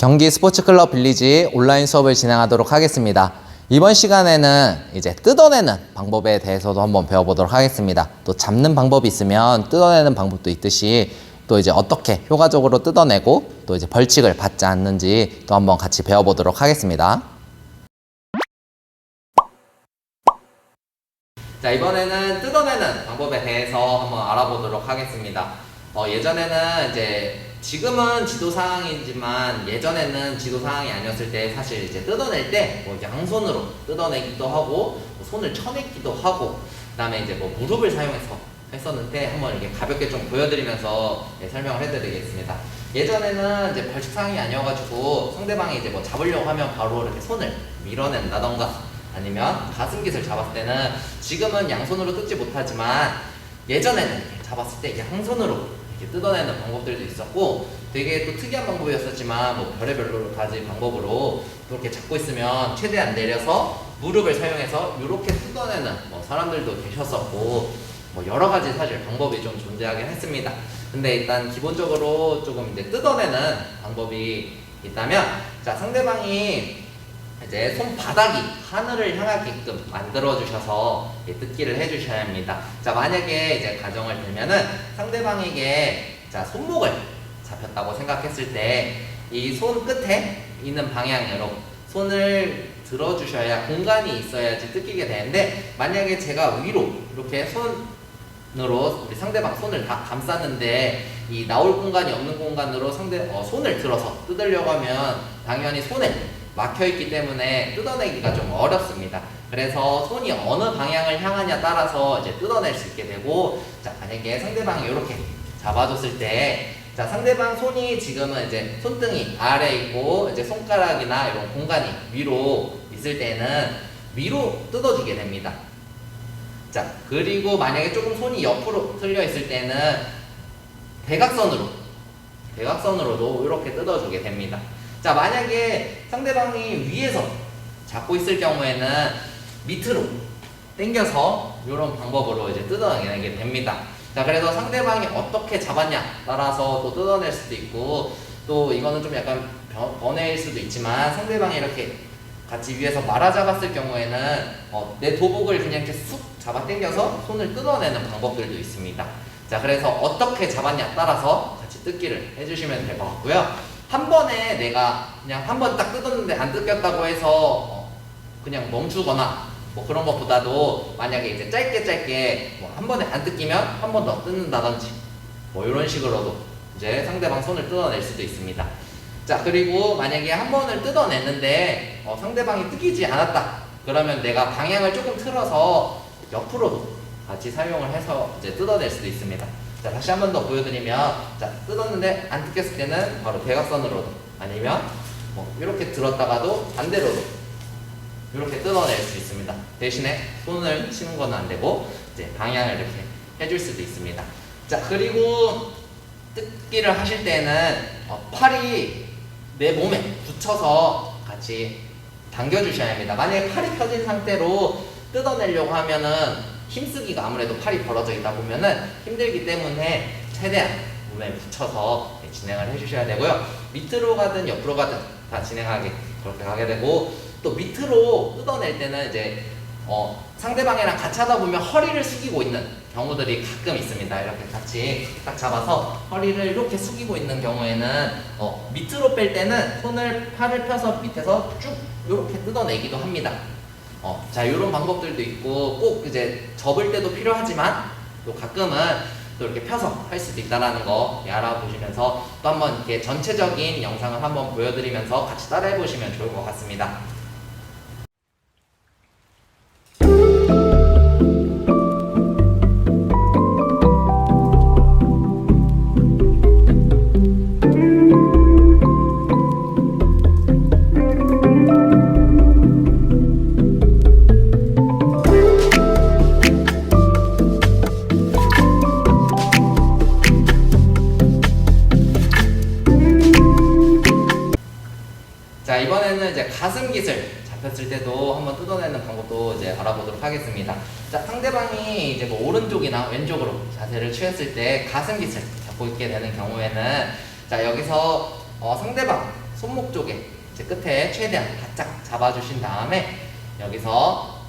경기 스포츠클럽 빌리지 온라인 수업을 진행하도록 하겠습니다. 이번 시간에는 이제 뜯어내는 방법에 대해서도 한번 배워보도록 하겠습니다. 또 잡는 방법이 있으면 뜯어내는 방법도 있듯이 또 이제 어떻게 효과적으로 뜯어내고 또 이제 벌칙을 받지 않는지 또 한번 같이 배워보도록 하겠습니다. 자, 이번에는 뜯어내는 방법에 대해서 한번 알아보도록 하겠습니다. 예전에는 이제 지금은 지도사항이지만 예전에는 지도사항이 아니었을 때 사실 이제 뜯어낼 때 뭐 양손으로 뜯어내기도 하고 뭐 손을 쳐내기도 하고 그다음에 이제 뭐 무릎을 사용해서 했었는데 한번 이렇게 가볍게 좀 보여드리면서 설명을 해드리겠습니다. 예전에는 이제 벌칙사항이 아니어가지고 상대방이 이제 뭐 잡으려고 하면 바로 이렇게 손을 밀어낸다던가 아니면 가슴깃을 잡았을 때는 지금은 양손으로 뜯지 못하지만 예전에는 이렇게 잡았을 때 양손으로 이렇게 뜯어내는 방법들도 있었고 되게 또 특이한 방법이었었지만 뭐 별의별 가지 방법으로 이렇게 잡고 있으면 최대한 내려서 무릎을 사용해서 이렇게 뜯어내는 뭐 사람들도 계셨었고 뭐 여러 가지 사실 방법이 좀 존재하긴 했습니다. 근데 일단 기본적으로 조금 이제 뜯어내는 방법이 있다면 자, 상대방이 이제 손바닥이 하늘을 향하게끔 만들어 주셔서 뜯기를 해 주셔야 합니다. 자, 만약에 이제 가정을 들면은 상대방에게 자, 손목을 잡혔다고 생각했을 때 이 손 끝에 있는 방향으로 손을 들어 주셔야 공간이 있어야지 뜯기게 되는데 만약에 제가 위로 이렇게 손으로 우리 상대방 손을 다 감쌌는데 이 나올 공간이 없는 공간으로 손을 들어서 뜯으려고 하면 당연히 손에 막혀있기 때문에 뜯어내기가 좀 어렵습니다. 그래서 손이 어느 방향을 향하냐 따라서 이제 뜯어낼 수 있게 되고 자, 만약에 상대방이 이렇게 잡아줬을 때 자, 상대방 손이 지금은 이제 손등이 아래에 있고 이제 손가락이나 이런 공간이 위로 있을 때는 위로 뜯어주게 됩니다. 자, 그리고 만약에 조금 손이 옆으로 틀려 있을 때는 대각선으로도 이렇게 뜯어주게 됩니다. 자, 만약에 상대방이 위에서 잡고 있을 경우에는 밑으로 당겨서 이런 방법으로 이제 뜯어내게 됩니다. 자, 그래서 상대방이 어떻게 잡았냐 따라서 또 뜯어낼 수도 있고 또 이거는 좀 약간 번외일 수도 있지만 상대방이 이렇게 같이 위에서 말아 잡았을 경우에는 내 도복을 그냥 이렇게 쑥 잡아 당겨서 손을 뜯어내는 방법들도 있습니다. 자, 그래서 어떻게 잡았냐 따라서 같이 뜯기를 해주시면 될 것 같고요. 한 번에 내가 그냥 한 번 딱 뜯었는데 안 뜯겼다고 해서 그냥 멈추거나 뭐 그런 것보다도 만약에 이제 짧게 뭐 한 번에 안 뜯기면 한 번 더 뜯는다든지 뭐 이런 식으로도 이제 상대방 손을 뜯어낼 수도 있습니다. 자, 그리고 만약에 한 번을 뜯어냈는데 상대방이 뜯기지 않았다 그러면 내가 방향을 조금 틀어서 옆으로도 같이 사용을 해서 이제 뜯어낼 수도 있습니다. 자, 다시 한 번 더 보여드리면 자, 뜯었는데 안 뜯겼을 때는 바로 대각선으로도 아니면 뭐 이렇게 들었다가도 반대로도 이렇게 뜯어낼 수 있습니다. 대신에 손을 치는 건 안 되고 이제 방향을 이렇게 해줄 수도 있습니다. 자, 그리고 뜯기를 하실 때는 팔이 내 몸에 붙여서 같이 당겨주셔야 합니다. 만약에 팔이 펴진 상태로 뜯어내려고 하면은 힘쓰기가 아무래도 팔이 벌어져 있다 보면은 힘들기 때문에 최대한 몸에 붙여서 진행을 해주셔야 되고요. 밑으로 가든 옆으로 가든 다 진행하게 그렇게 가게 되고 또 밑으로 뜯어낼 때는 이제 상대방이랑 같이 하다 보면 허리를 숙이고 있는 경우들이 가끔 있습니다. 이렇게 같이 딱 잡아서 허리를 이렇게 숙이고 있는 경우에는 밑으로 뺄 때는 팔을 펴서 밑에서 쭉 이렇게 뜯어내기도 합니다. 자, 이런 방법들도 있고 꼭 이제 접을 때도 필요하지만 또 가끔은 또 이렇게 펴서 할 수도 있다라는 거 알아보시면서 또 한번 이렇게 전체적인 영상을 한번 보여드리면서 같이 따라해 보시면 좋을 것 같습니다. 자, 이번에는 이제 가슴깃을 잡혔을 때도 한번 뜯어내는 방법도 이제 알아보도록 하겠습니다. 자, 상대방이 이제 뭐 오른쪽이나 왼쪽으로 자세를 취했을 때 가슴깃을 잡고 있게 되는 경우에는 자, 여기서 상대방 손목 쪽에 이제 끝에 최대한 바짝 잡아주신 다음에 여기서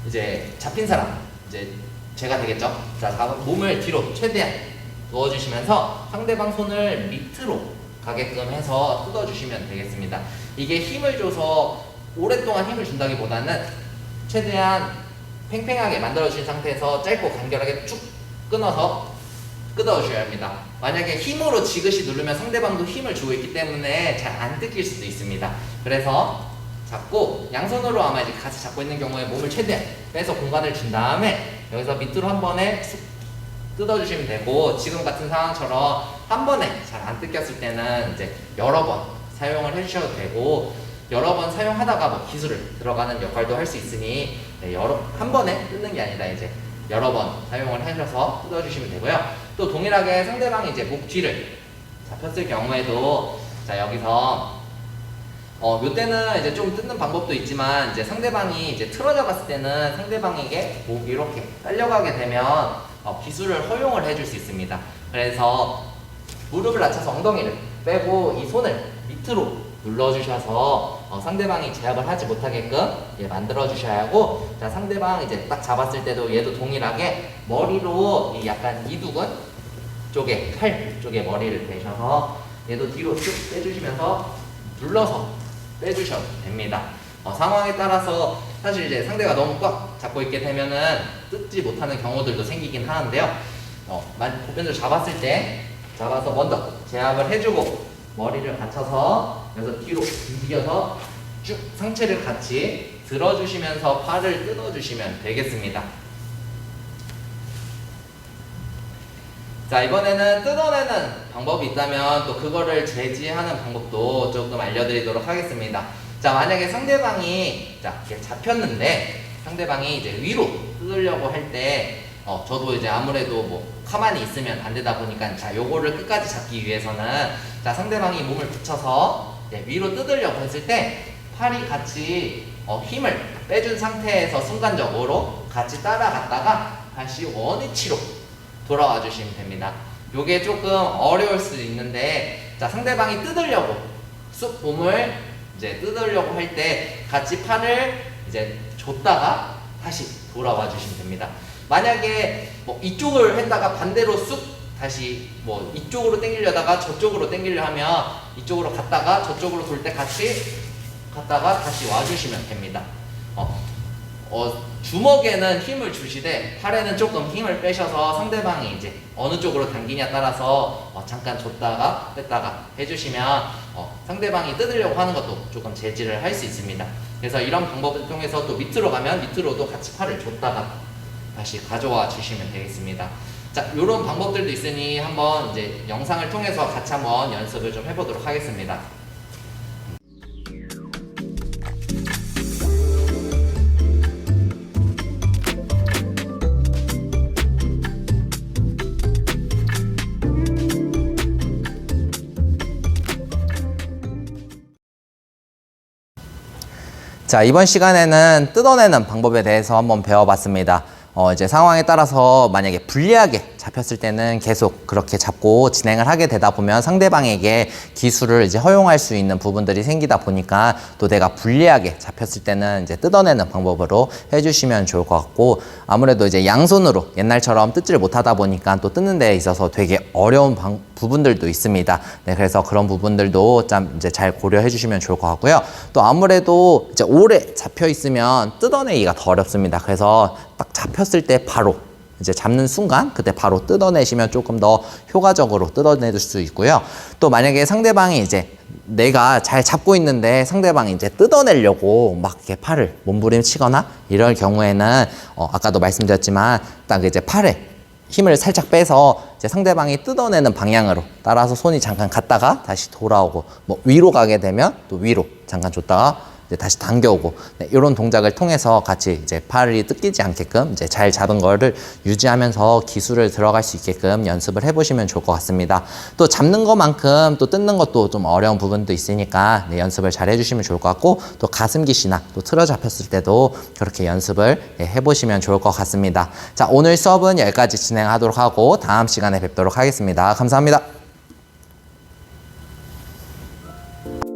이제 잡힌 사람 이제 제가 되겠죠. 자, 몸을 뒤로 최대한 누워주시면서 상대방 손을 밑으로 가게끔 해서 뜯어주시면 되겠습니다. 이게 힘을 줘서 오랫동안 힘을 준다기보다는 최대한 팽팽하게 만들어주신 상태에서 짧고 간결하게 쭉 끊어서 뜯어주셔야 합니다. 만약에 힘으로 지그시 누르면 상대방도 힘을 주고 있기 때문에 잘 안 뜯길 수도 있습니다. 그래서 잡고 양손으로 아마 이제 같이 잡고 있는 경우에 몸을 최대한 빼서 공간을 준 다음에 여기서 밑으로 한 번에 쑥 뜯어주시면 되고, 지금 같은 상황처럼 한 번에 잘 안 뜯겼을 때는 이제 여러 번 사용을 해주셔도 되고, 여러 번 사용하다가 뭐 기술을 들어가는 역할도 할 수 있으니 한 번에 뜯는 게 아니라 이제 여러 번 사용을 해줘서 뜯어주시면 되고요. 또 동일하게 상대방이 이제 목 뒤를 잡혔을 경우에도 자 여기서 요때는 이제 좀 뜯는 방법도 있지만 이제 상대방이 이제 틀어져 갔을 때는 상대방에게 목이 이렇게 딸려가게 되면 기술을 허용을 해줄 수 있습니다. 그래서 무릎을 낮춰서 엉덩이를 빼고 이 손을 밑으로 눌러주셔서 상대방이 제압을 하지 못하게끔 만들어 주셔야 하고, 자 상대방 이제 딱 잡았을 때도 얘도 동일하게 머리로 약간 이두근 쪽에 팔 쪽에 머리를 대셔서 얘도 뒤로 쭉 빼주시면서 눌러서 빼주셔도 됩니다. 상황에 따라서 사실 이제 상대가 너무 꽉 잡고 있게 되면은 뜯지 못하는 경우들도 생기긴 하는데요. 보편적으로 잡았을 때 잡아서 먼저 제압을 해주고 머리를 받쳐서 여기서 뒤로 움직여서 쭉 상체를 같이 들어주시면서 팔을 뜯어주시면 되겠습니다. 자, 이번에는 뜯어내는 방법이 있다면 또 그거를 제지하는 방법도 조금 알려드리도록 하겠습니다. 자, 만약에 상대방이 이렇게 잡혔는데 상대방이 이제 위로 뜯으려고 할 때 저도 이제 아무래도 뭐 가만히 있으면 안 되다 보니까 자 요거를 끝까지 잡기 위해서는 자 상대방이 몸을 붙여서 위로 뜯으려고 했을 때 팔이 같이 힘을 빼준 상태에서 순간적으로 같이 따라갔다가 다시 원위치로 돌아와 주시면 됩니다. 요게 조금 어려울 수도 있는데 자 상대방이 뜯으려고 쑥 몸을 이제 뜯으려고 할 때 같이 팔을 이제 줬다가 다시 돌아와 주시면 됩니다. 만약에 뭐 이쪽을 했다가 반대로 쑥 다시 뭐 이쪽으로 당기려다가 저쪽으로 당기려 하면 이쪽으로 갔다가 저쪽으로 돌 때 같이 갔다가 다시 와주시면 됩니다. 주먹에는 힘을 주시되 팔에는 조금 힘을 빼셔서 상대방이 이제 어느 쪽으로 당기냐 따라서 잠깐 줬다가 뺐다가 해주시면 상대방이 뜯으려고 하는 것도 조금 제지를 할 수 있습니다. 그래서 이런 방법을 통해서 또 밑으로 가면 밑으로도 같이 팔을 줬다가 다시 가져와 주시면 되겠습니다. 자, 이런 방법들도 있으니 한번 이제 영상을 통해서 같이 한번 연습을 좀 해보도록 하겠습니다. 자, 이번 시간에는 뜯어내는 방법에 대해서 한번 배워봤습니다. 이제 상황에 따라서 만약에 불리하게 잡혔을 때는 계속 그렇게 잡고 진행을 하게 되다 보면 상대방에게 기술을 이제 허용할 수 있는 부분들이 생기다 보니까 또 내가 불리하게 잡혔을 때는 이제 뜯어내는 방법으로 해주시면 좋을 것 같고, 아무래도 이제 양손으로 옛날처럼 뜯지를 못하다 보니까 또 뜯는 데 있어서 되게 어려운 부분들도 있습니다. 네, 그래서 그런 부분들도 좀 이제 잘 고려해 주시면 좋을 것 같고요. 또 아무래도 이제 오래 잡혀 있으면 뜯어내기가 더 어렵습니다. 그래서 딱 잡혔을 때 바로 이제 잡는 순간 그때 바로 뜯어내시면 조금 더 효과적으로 뜯어낼 수 있고요. 또 만약에 상대방이 이제 내가 잘 잡고 있는데 상대방이 이제 뜯어내려고 막 이렇게 팔을 몸부림치거나 이럴 경우에는 아까도 말씀드렸지만 딱 이제 팔에 힘을 살짝 빼서 이제 상대방이 뜯어내는 방향으로 따라서 손이 잠깐 갔다가 다시 돌아오고, 뭐 위로 가게 되면 또 위로 잠깐 줬다가 이제 다시 당겨오고, 네, 이런 동작을 통해서 같이 이제 팔이 뜯기지 않게끔 이제 잘 잡은 거를 유지하면서 기술을 들어갈 수 있게끔 연습을 해보시면 좋을 것 같습니다. 또 잡는 것만큼 또 뜯는 것도 좀 어려운 부분도 있으니까 네, 연습을 잘 해주시면 좋을 것 같고, 또 가슴깃이나 또 틀어 잡혔을 때도 그렇게 연습을 해보시면 좋을 것 같습니다. 자, 오늘 수업은 여기까지 진행하도록 하고 다음 시간에 뵙도록 하겠습니다. 감사합니다. 네.